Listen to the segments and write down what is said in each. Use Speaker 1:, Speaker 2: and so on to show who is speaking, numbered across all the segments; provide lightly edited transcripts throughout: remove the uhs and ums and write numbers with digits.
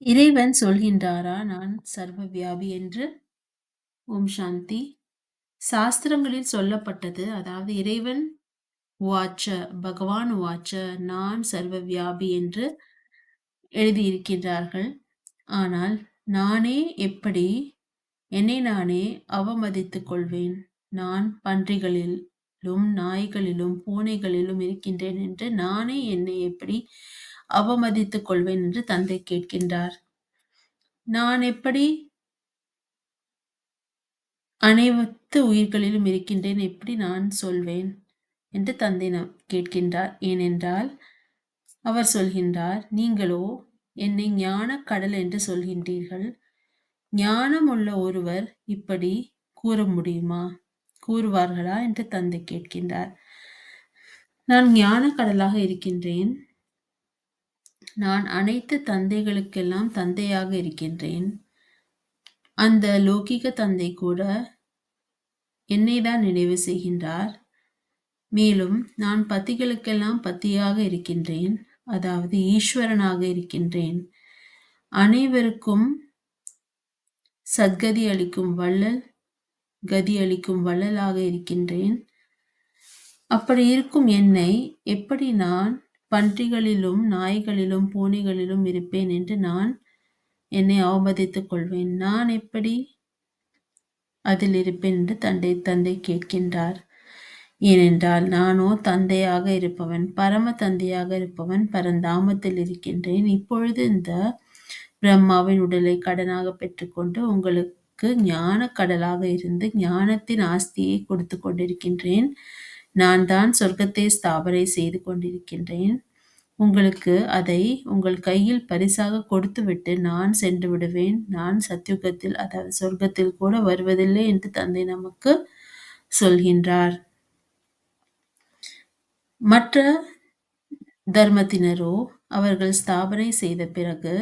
Speaker 1: இறைவன் சொல்கின்றாரா நான் சர்வவியாபி என்று? ஓம் சாந்தி. சாஸ்திரங்களில் சொல்லப்பட்டது, அதாவது இறைவன் உவாச்ச, பகவான் உவாச்ச, நான் சர்வவியாபி என்று எழுதியிருக்கின்றார்கள். ஆனால் நானே எப்படி என்னை நானே அவமதித்துக் கொள்வேன்? நான் பன்றிகளிலும் நாய்களிலும் பூனைகளிலும் இருக்கின்றேன் என்று நானே என்னை எப்படி அவமதித்துக் கொள்வேன் என்று தந்தை கேட்கின்றார். நான் எப்படி அனைத்து உயிர்களிலும் இருக்கின்றேன் எப்படி நான் சொல்வேன் என்று தந்தை கேட்கின்றார். ஏனென்றால் அவர் சொல்கின்றார், நீங்களோ என்னை ஞான கடல் என்று சொல்கின்றீர்கள். ஞானம் உள்ள ஒருவர் இப்படி கூற முடியுமா, கூறுவார்களா என்று தந்தை கேட்கின்றார். நான் ஞான கடலாக இருக்கின்றேன். நான் அனைத்து தந்தைகளுக்கெல்லாம் தந்தையாக இருக்கின்றேன். அந்த லௌகிக தந்தை கூட என்னைதான் நினைவு செய்கின்றார். மேலும் நான் பத்திகளுக்கெல்லாம் பத்தியாக இருக்கின்றேன், அதாவது ஈஸ்வரனாக இருக்கின்றேன். அனைவருக்கும் சத்கதி அளிக்கும் வள்ளல், கதி அளிக்கும் வள்ளலாக இருக்கின்றேன். அப்படி இருக்கும் என்னை எப்படி நான் பன்றிகளிலும் நாய்களிலும் பூனைகளிலும் இருப்பேன் என்று நான் என்னை அவமதித்துக் கொள்வேன்? நான் எப்படி அதில் இருப்பேன் என்று தந்தை கேட்கின்றார். ஏனென்றால் நானோ தந்தையாக இருப்பவன், பரம தந்தையாக இருப்பவன், பரந்தாமத்தில் இருக்கின்றேன். இப்பொழுது இந்த பிரம்மாவின் உடலை கடனாக பெற்றுக்கொண்டு உங்களுக்கு ஞான கடலாக இருந்து ஞானத்தின் ஆஸ்தியை கொடுத்து கொண்டிருக்கின்றேன். நான் தான் சொர்க்கத்தை ஸ்தாபனை செய்து கொண்டிருக்கின்றேன். உங்களுக்கு அதை உங்கள் கையில் பரிசாக கொடுத்துவிட்டு நான் சென்று விடுவேன். நான் சத்யுகத்தில், அதாவது சொர்க்கத்தில் கூட வருவதில்லை என்று தந்தை நமக்கு சொல்கின்றார். மற்ற தர்மத்தினரோ அவர்கள் ஸ்தாபனை செய்த பிறகு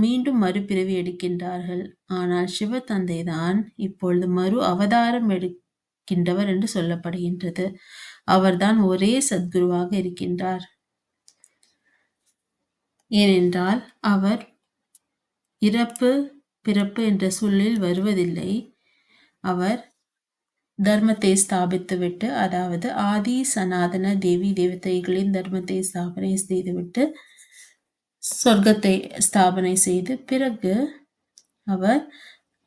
Speaker 1: மீண்டும் மறுபிறவி எடுக்கின்றார்கள். ஆனால் சிவ தந்தை தான் இப்பொழுது மறு அவதாரம் எடுக்கின்றவர் என்று சொல்லப்படுகின்றது. அவர்தான் ஒரே சத்குருவாக இருக்கின்றார். ஏனென்றால் அவர் இறப்பு பிறப்பு என்ற சொல்லில் வருவதில்லை. அவர் தர்மத்தை ஸ்தாபித்துவிட்டு, அதாவது ஆதி சனாதன தேவி தேவதைகளின் தர்மத்தை ஸ்தாபனை செய்துவிட்டு சொர்க்கத்தை ஸ்தாபனை செய்து பிறகு அவர்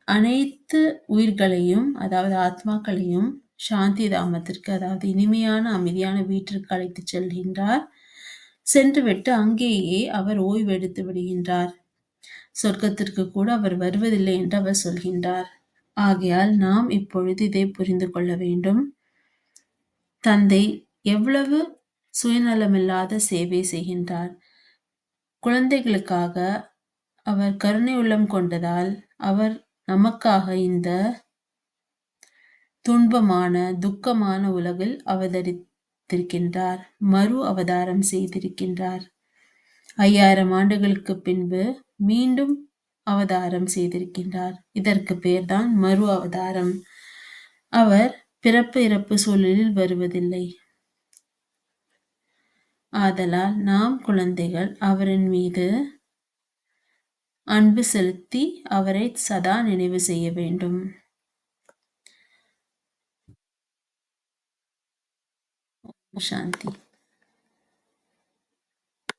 Speaker 1: அனைத்து உயிர்களையும், அதாவது ஆத்மாக்களையும் சாந்தி தாமத்திற்கு, அதாவது இனிமையான அமைதியான வீட்டிற்கு அழைத்து செல்கின்றார். சென்றுவிட்டு அங்கேயே அவர் ஓய்வெடுத்து விடுகின்றார். சொர்க்கத்திற்கு கூட அவர் வருவதில்லை என்று அவர் சொல்கின்றார். ஆகையால் நாம் இப்பொழுது இதை புரிந்து கொள்ள வேண்டும். தந்தை எவ்வளவு சுயநலமில்லாத சேவை செய்கின்றார். குழந்தைகளுக்காக அவர் கருணை உள்ளம் கொண்டதால் அவர் நமக்காக இந்த துன்பமான துக்கமான உலகில் அவதரித்திருக்கின்றார், மறு அவதாரம் செய்திருக்கின்றார். 5000 ஆண்டுகளுக்கு பின்பு மீண்டும் அவதாரம் செய்திருக்கின்றார். இதற்கு பெயர்தான் மறு அவதாரம். அவர் பிறப்பு இறப்பு சூழலில் வருவதில்லை. ஆதலால் நாம் குழந்தைகள் அவரின் மீது அன்பு செலுத்தி அவரை சதா நினைவு செய்ய வேண்டும். சாந்தி.